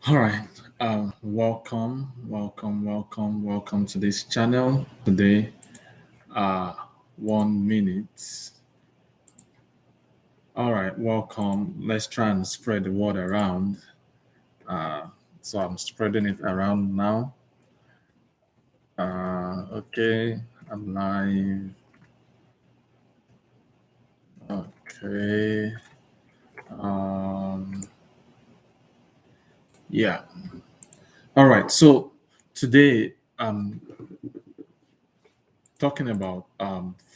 All right. Welcome to this channel today. Uh, 1 minute. All right. Welcome. Let's try and spread the word around. Uh, so I'm spreading it around now. Okay. I'm live. Okay. Um, yeah. All right. So today I'm talking about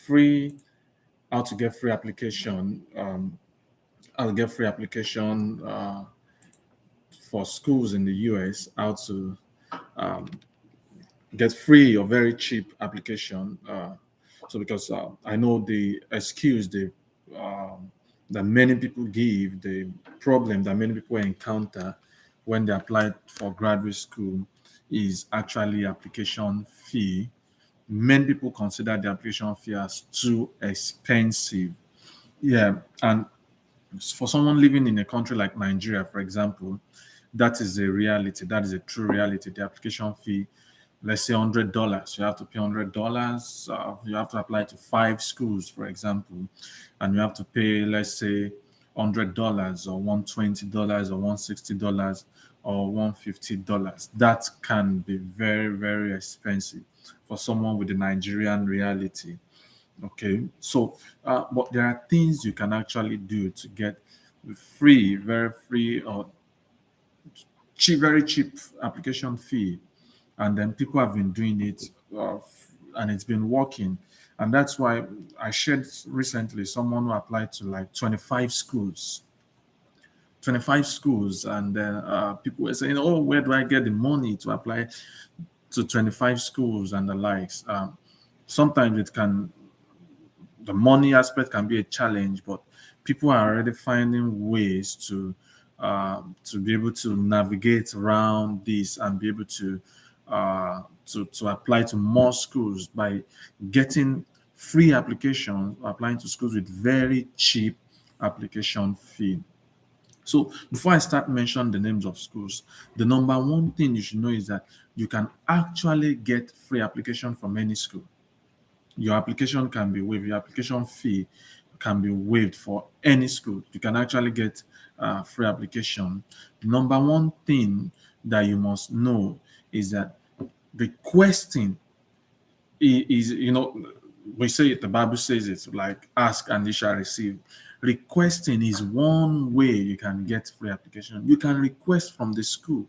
free how to get free application. How to get free application for schools in the US. How to um, get free or very cheap application. So because I know the excuse that many people give, the problem that many people encounter when they apply for graduate school is actually application fee. Many people consider the application fee as too expensive. Yeah, and for someone living in a country like Nigeria, for example, that is a reality. That is a true reality. The application fee, let's say $100, you have to pay $100. You have to apply to 5 schools, for example, and you have to pay, let's say, $100 or $120 or $160 or $150. That can be very, very expensive for someone with the Nigerian reality. Okay, so but there are things you can actually do to get free, very free or cheap, very cheap application fee, and then people have been doing it, and it's been working, and that's why I shared recently someone who applied to like 25 schools, and then people were saying, "Oh, where do I get the money to apply to 25 schools and the likes?" Sometimes the money aspect can be a challenge, but people are already finding ways to be able to navigate around this and be able to apply to more schools by getting free applications, applying to schools with very cheap application fee. So before I start mentioning the names of schools, the number one thing you should know is that you can actually get free application from any school. Your application can be waived. Your application fee can be waived for any school. You can actually get free application. The number one thing that you must know is that requesting is, we say it, the Bible says it's like ask and you shall receive. Requesting is one way you can get free application. You can request from the school,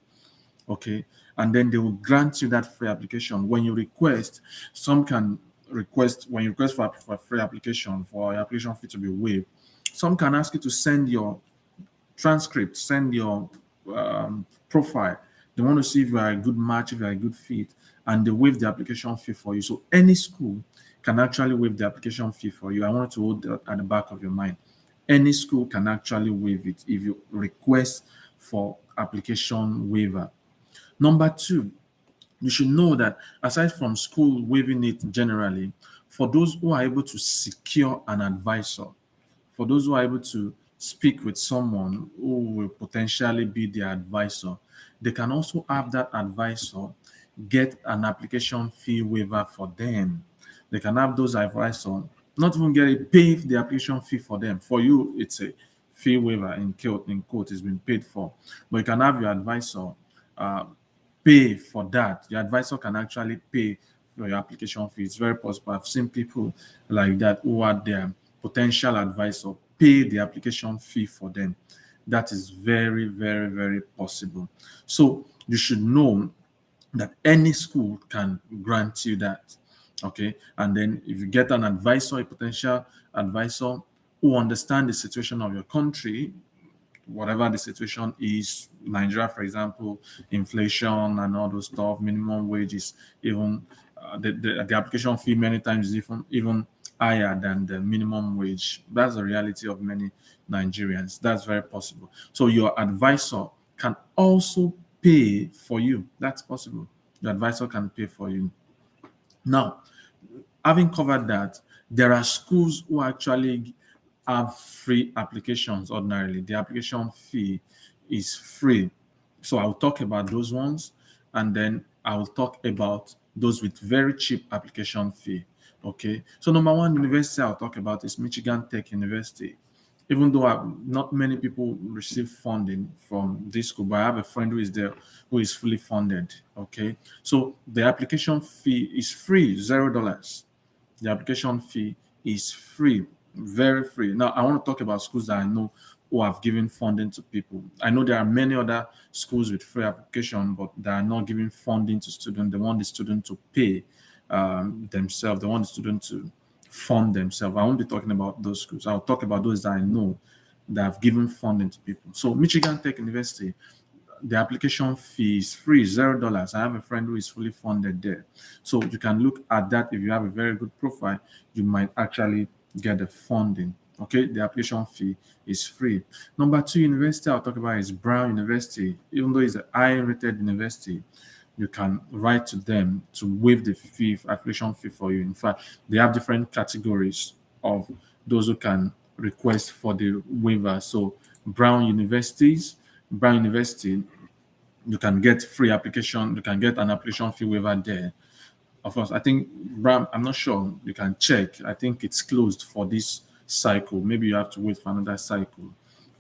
okay, and then they will grant you that free application. When you request, some can request when you request for free application for your application fee to be waived, some can ask you to send your transcript, send your profile. They want to see if you are a good match, if you are a good fit, and they waive the application fee for you. So any school can actually waive the application fee for you. I want to hold that at the back of your mind. Any school can actually waive it if you request for application waiver. Number two, you should know that aside from school waiving it generally, for those who are able to secure an advisor, for those who are able to speak with someone who will potentially be their advisor, they can also have that advisor get an application fee waiver for them. They can have those advisors not even get it, pay the application fee for them. For you, it's a fee waiver in quote, it's been paid for. But you can have your advisor uh, pay for that. The advisor can actually pay for your application fee. It's very possible. I've seen people like that who are their potential advisor pay the application fee for them. That is very, very, very possible. So you should know that any school can grant you that. Okay. And then if you get an advisor, a potential advisor who understand the situation of your country, whatever the situation is, Nigeria, for example, inflation and all those stuff, minimum wages, even the application fee many times is even higher than the minimum wage. That's the reality of many Nigerians. That's very possible. So your advisor can also pay for you. That's possible. The advisor can pay for you. Now, having covered that, there are schools who actually have free applications ordinarily. The application fee is free So I'll talk about those ones, and then I'll talk about those with very cheap application fee. Okay. So number one university I'll talk about is Michigan Tech University. Even though not many people receive funding from this school, but I have a friend who is there who is fully funded. Okay. So the application fee is free, $0. The application fee is free, very free. Now, I want to talk about schools that I know who have given funding to people. I know there are many other schools with free application, but they are not giving funding to students. They want the student to pay themselves. They want the student to fund themselves. I won't be talking about those schools. I'll talk about those that I know that have given funding to people. So, Michigan Tech University, the application fee is free, $0. I have a friend who is fully funded there. So you can look at that. If you have a very good profile, you might actually get the funding. Okay, the application fee is free. Number two university I'll talk about is Brown University. Even though it's a high-rated university, you can write to them to waive the fee, application fee for you. In fact, they have different categories of those who can request for the waiver. So Brown University, you can get free application, you can get an application fee waiver there. Of course, I think Brown, I'm not sure, you can check. I think it's closed for this cycle. Maybe you have to wait for another cycle.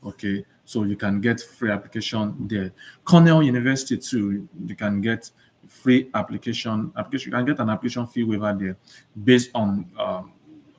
Okay, so you can get free application there. Cornell University too, you can get free application. You can get an application fee waiver there based on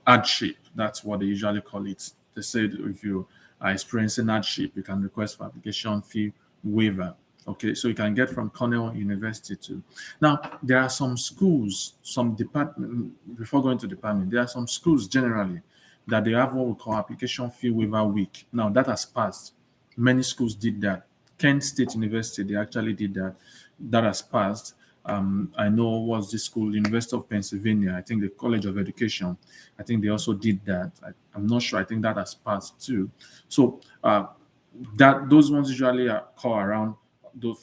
hardship. That's what they usually call it. They said if you are experiencing hardship, you can request for application fee waiver. Okay, so you can get from Cornell University too. Now, there are some schools, some department, before going to department, there are some schools generally that they have what we call application fee waiver week. Now, that has passed. Many schools did that. Kent State University, they actually did that. That has passed. I know was this school, University of Pennsylvania, I think the College of Education, I think they also did that. I'm not sure. I think that has passed too. So that those ones usually are called around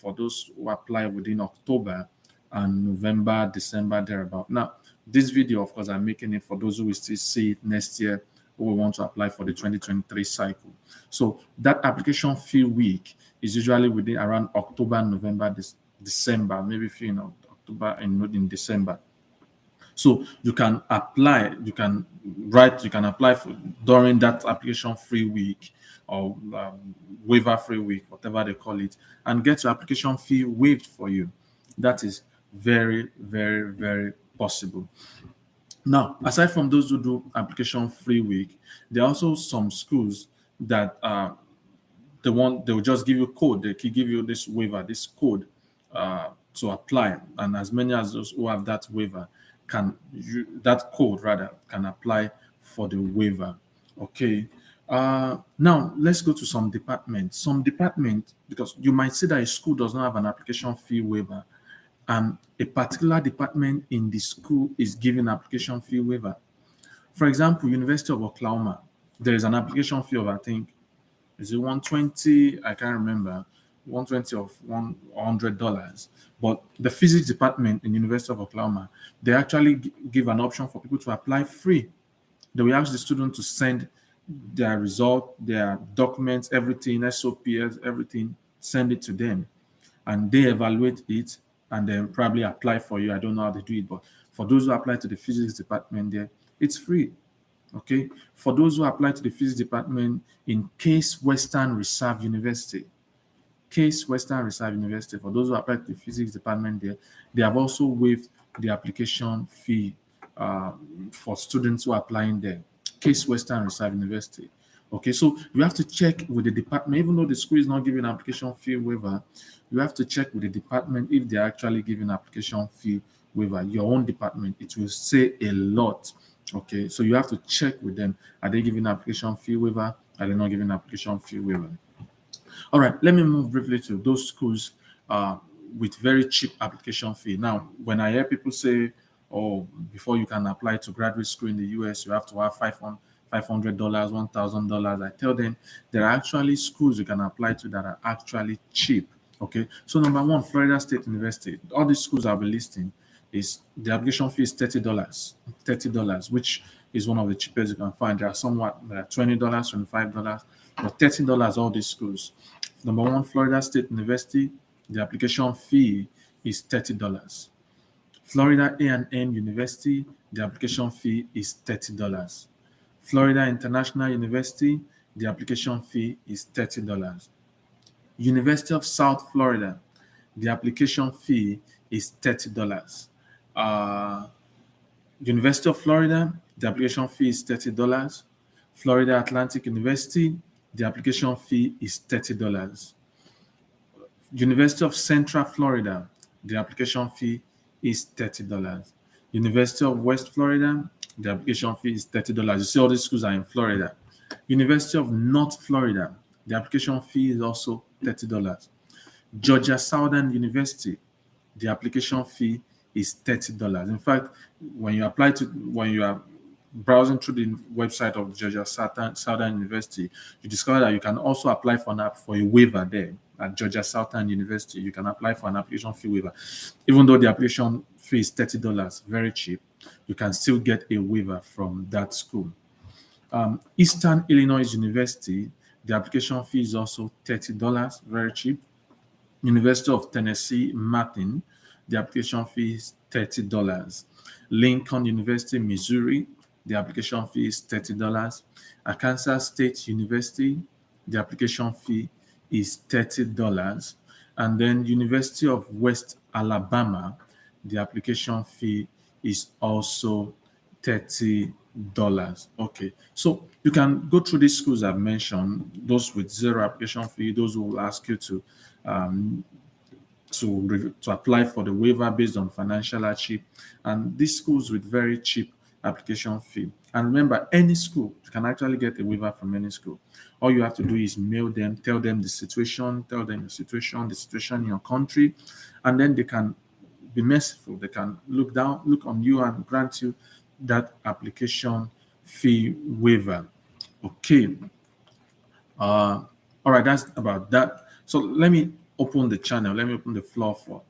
for those who apply within October and November, December, thereabout. Now, this video, of course, I'm making it for those who will still see it next year who will want to apply for the 2023 cycle. So that application fee week is usually within around October, November, December, maybe October and in December. So you can apply, you can apply for during that application free week or waiver free week, whatever they call it, and get your application fee waived for you. That is very, very, very possible. Now, aside from those who do application free week, there are also some schools that they will just give you code. They can give you this waiver, this code to apply, and as many as those who have that waiver that code rather can apply for the waiver. Okay. Now let's go to some departments. Some department, because you might see that a school does not have an application fee waiver, and a particular department in the school is giving application fee waiver. For example, University of Oklahoma, there is an application fee of, I think, is it 120? I can't remember. 120 of $100. But the physics department in University of Oklahoma, they actually give an option for people to apply free. They will ask the student to send their result, their documents, everything, SOPs, everything, send it to them. And they evaluate it and then probably apply for you. I don't know how they do it, but for those who apply to the physics department there, it's free. Okay. For those who apply to the physics department in Case Western Reserve University, for those who apply to the physics department there, they have also waived the application fee for students who are applying there. Case Western Reserve University. Okay, so you have to check with the department, even though the school is not giving application fee waiver, you have to check with the department if they're actually giving application fee waiver. Your own department, it will say a lot. Okay, so you have to check with them. Are they giving application fee waiver? Are they not giving application fee waiver? All right, let me move briefly to those schools with very cheap application fee. Now, when I hear people say, oh, before you can apply to graduate school in the US, you have to have $500, $1,000. I tell them there are actually schools you can apply to that are actually cheap. Okay, so number one, Florida State University. All these schools I'll be listing is the application fee is $30, which is one of the cheapest you can find. There are somewhat $20, $25, but $30, all these schools. Number one, Florida State University, the application fee is $30. Florida A&M University, the application fee is $30. Florida International University, the application fee is $30. University of South Florida, the application fee is $30. Uh, University of Florida, the application fee is $30. Florida Atlantic University, the application fee is $30. University of Central Florida, the application fee is $30. University of West Florida, the application fee is $30. You see, all these schools are in Florida. University of North Florida, the application fee is also $30. Georgia Southern University, the application fee is $30. In fact, when you are browsing through the website of Georgia Southern University, you discover that you can also apply for a waiver there at Georgia Southern University. You can apply for an application fee waiver. Even though the application fee is $30, very cheap, you can still get a waiver from that school. Eastern Illinois University, the application fee is also $30, very cheap. University of Tennessee, Martin, the application fee is $30. Lincoln University, Missouri, the application fee is $30. Arkansas State University, the application fee is $30. And then University of West Alabama, the application fee is also $30. Okay, so you can go through these schools I've mentioned, those with zero application fee, those who will ask you to apply for the waiver based on financial hardship, and these schools with very cheap application fee. And remember, any school, you can actually get a waiver from any school. All you have to do is mail them, tell them the situation in your country, and then they can be merciful. They can look on you and grant you that application fee waiver. Okay. All right, that's about that. So let me open the channel. Let me open the floor for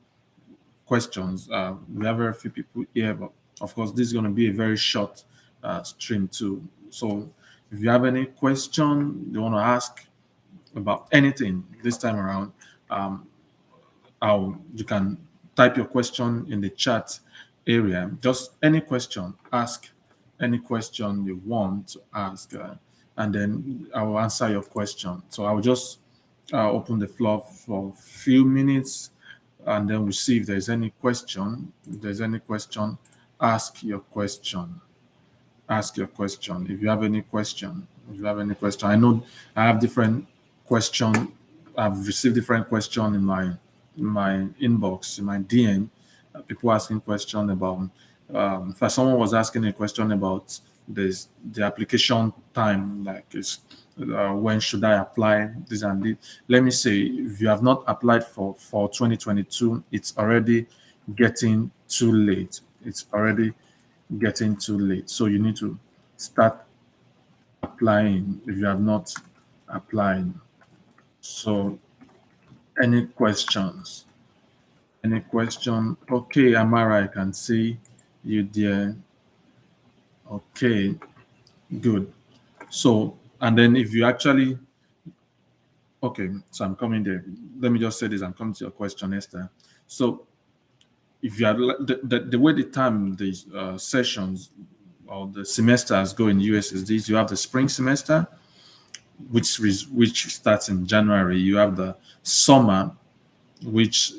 questions. We have very few people here, but of course, this is going to be a very short stream too. So if you have any question you want to ask about anything this time around, you can type your question in the chat area. Just any question, ask any question you want to ask, and then I will answer your question. So I will just open the floor for a few minutes, and then we'll see if there's any question. If there's any question, ask your question. Ask your question. If you have any question, I know I have different question. I've received different question in my inbox, in my DM. People asking question about. First, someone was asking a question about the application time, like when should I apply this and this. Let me say, if you have not applied for 2022, it's already getting too late. It's already getting too late. So you need to start applying if you have not applied. So any questions? Any question? Okay, Amara, I can see you there. Okay, good. So, and then if you actually, okay, so I'm coming there. Let me just say this, I'm coming to your question, Esther. So if you are, the way the time, the sessions or the semesters go in US is this: you have the spring semester, which starts in January. You have the summer, which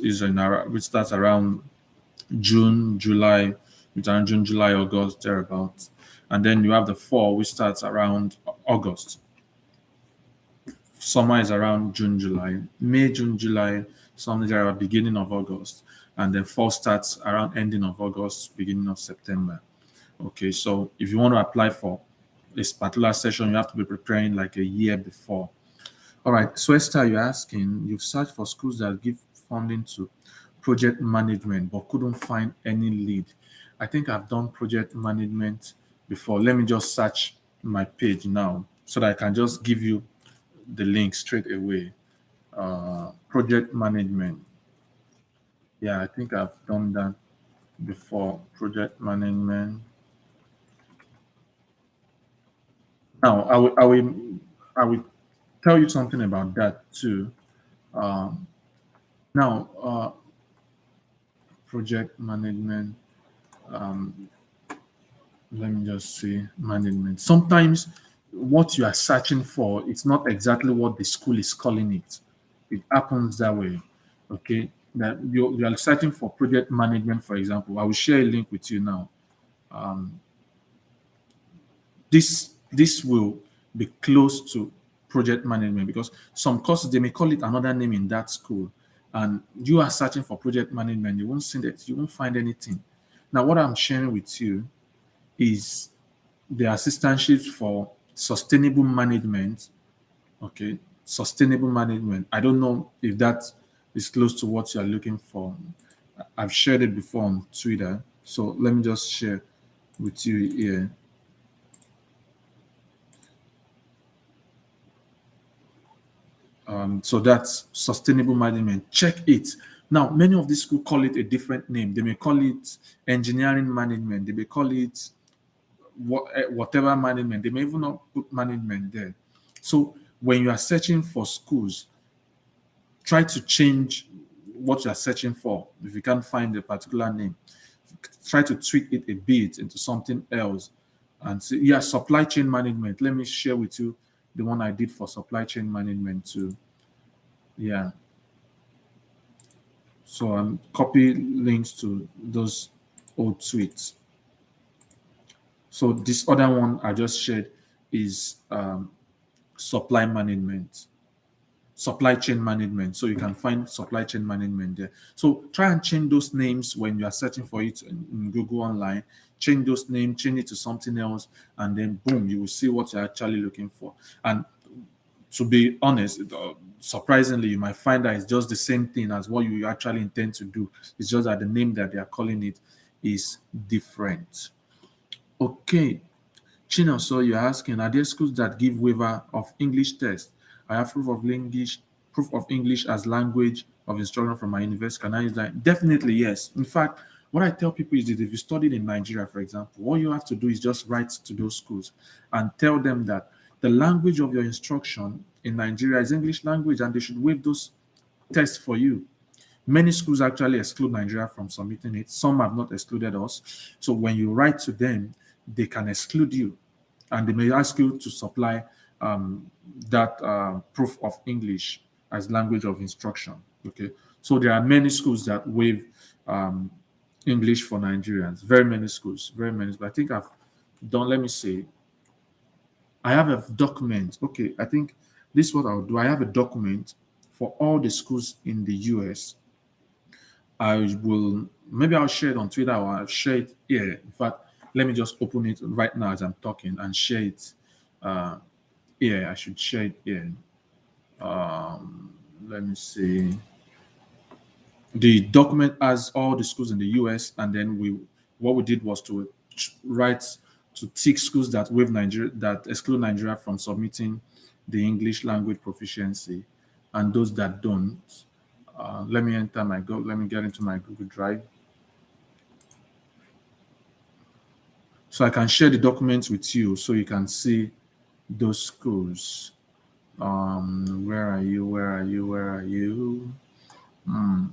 starts around June, July, August, thereabouts. And then you have the fall, which starts around August. Summer is around June, July. May, June, July, something around beginning of August. And then fall starts around ending of August, beginning of September. Okay, so if you want to apply for this particular session, you have to be preparing like a year before. All right, so Esther, you're asking, you've searched for schools that give funding to project management but couldn't find any lead. I think I've done project management before. Let me just search my page now so that I can just give you the link straight away. Project management. Yeah, I think I've done that before. Project management. Now, I will tell you something about that too. Now, project management. Um, Let me just say management. Sometimes what you are searching for, it's not exactly what the school is calling it. It happens that way. Okay. That you are searching for project management, for example. I will share a link with you now. Um, this will be close to project management because some courses they may call it another name in that school, and you are searching for project management. You won't see that. You won't find anything. Now, what I'm sharing with you is the assistantships for sustainable management. Okay, sustainable management. I don't know if that is close to what you are looking for. I've shared it before on Twitter, so let me just share with you here. So that's sustainable management. Check it. Now, many of these schools call it a different name. They may call it engineering management. They may call it whatever management. They may even not put management there. So when you are searching for schools, try to change what you are searching for. If you can't find a particular name, try to tweak it a bit into something else. And say, yeah, supply chain management. Let me share with you the one I did for supply chain management too. Yeah. So I'm copy links to those old tweets. So this other one I just shared is supply management, supply chain management. So you can find supply chain management there. So try and change those names when you are searching for it in Google online. Change those names, change it to something else, and then boom, you will see what you're actually looking for. And to be honest, surprisingly, you might find that it's just the same thing as what you actually intend to do. It's just that the name that they are calling it is different. Okay, Chino, so you're asking, are there schools that give waiver of English test? I have proof of English as language of instruction from my university. Can I use that? Definitely, yes. In fact, what I tell people is that if you studied in Nigeria, for example, all you have to do is just write to those schools and tell them that the language of your instruction in Nigeria is English language and they should waive those tests for you. Many schools actually exclude Nigeria from submitting it. Some have not excluded us. So when you write to them, they can exclude you and they may ask you to supply that proof of English as language of instruction. Okay, so there are many schools that waive um, English for Nigerians. Very many schools, very many. But I think I've done. Let me see. I have a document. Okay, I think this is what I'll do. I have a document for all the schools in the US. I will maybe I'll share it on Twitter or I'll share it here. In fact, let me just open it right now as I'm talking and share it. Uh, yeah, I should share it here. Let me see. The document has all the schools in the US, and then what we did was to write to tick schools that waive Nigeria that exclude Nigeria from submitting the English language proficiency, and those that don't. Let me enter my go. Let me get into my Google Drive so I can share the documents with you so you can see those schools. Where are you? Where are you? Where are you? Hmm.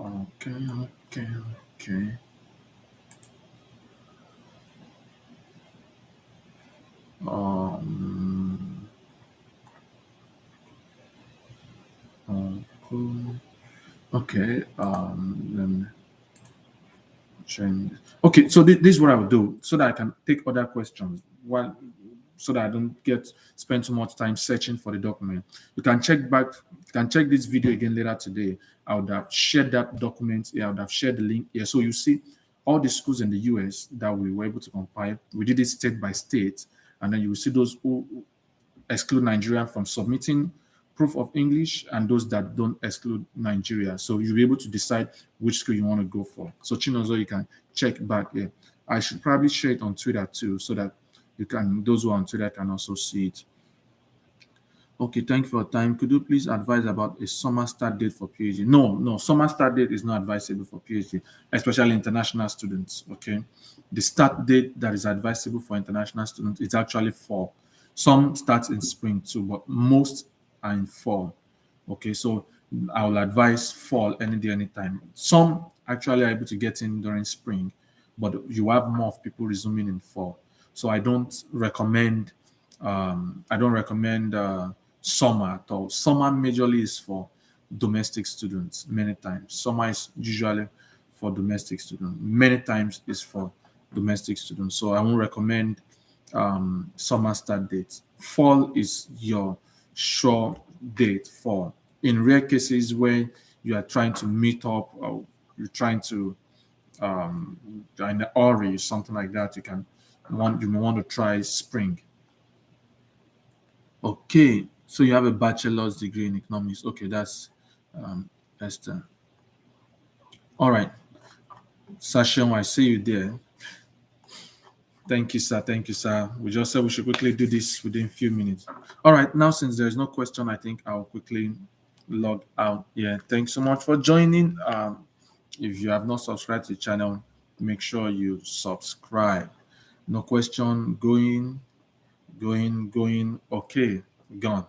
Okay, okay, okay. Um, cool. Okay. Let me change. Okay, so this is what I will do so that I can take other questions while so that I don't get spend too much time searching for the document. You can check back. You can check this video again later today. I would have shared that document here. I would have shared the link here. So you see all the schools in the US that we were able to compile. We did it state by state, and then you will see those who exclude Nigeria from submitting proof of English and those that don't exclude Nigeria. So you'll be able to decide which school you want to go for. So Chinozo, you can check back here. I should probably share it on Twitter too, so that you can those who are on Twitter can also see it. Okay, thank you for your time. Could you please advise about a summer start date for PhD? No, no, summer start date is not advisable for PhD, especially international students. Okay, the start date that is advisable for international students is actually fall. Some start in spring too, but most are in fall. Okay, so I will advise fall any day, anytime. Some actually are able to get in during spring, but you have more of people resuming in fall. So I don't recommend summer at all. Summer majorly is for domestic students many times. Summer is usually for domestic students. Many times is for domestic students. So I won't recommend summer start date. Fall is your sure date for. In rare cases where you are trying to meet up or you're trying to in a hurry, something like that, you may want to try spring. Okay, so you have a bachelor's degree in economics. Okay, um, Esther. All right, Sasha, I see you there. Thank you, sir. Thank you, sir. We just said we should quickly do this within a few minutes. All right, now since there's no question, I think I'll quickly log out. Yeah, thanks so much for joining. If you have not subscribed to the channel, make sure you subscribe. No question. Going. Okay, gone.